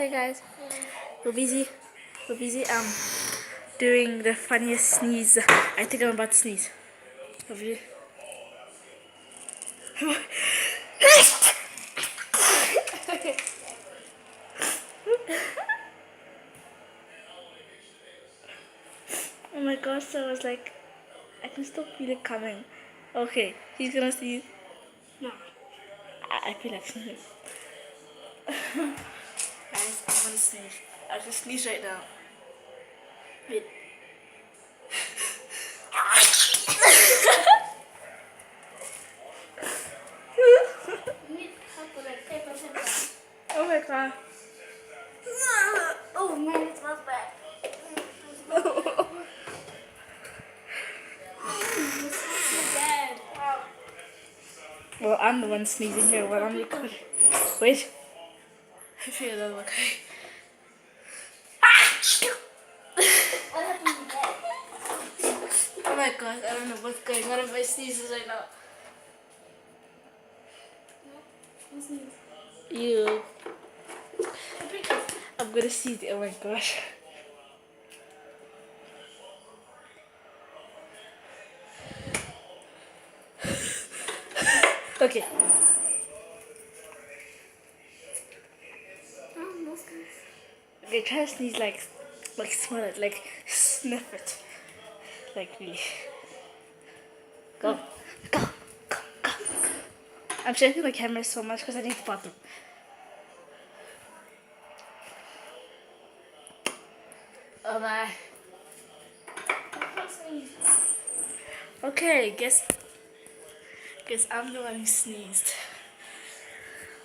Hey guys, we're busy. Doing the funniest sneeze. I think I'm about to sneeze. Have you? Oh my gosh! So I was like, I can still feel it coming. Okay, he's gonna sneeze. No. I feel like sneezing. Guys, I'm gonna sneeze. I'll just sneeze right now. Wait. Oh my god. Oh man, it smells bad. It smells so bad. Well, I'm the one sneezing here while I'm recording. Wait. I feel another one. What happened to that? Oh my god, I don't know what's going on with my sneezes right now. You. I'm gonna sneeze. Oh my gosh. Okay. Okay, try to sneeze like smell it, like sniff it. Like really. Go. Go. Go. Go. I'm shaking the camera so much because I need the bathroom. Oh my. Okay, guess I'm the one who sneezed.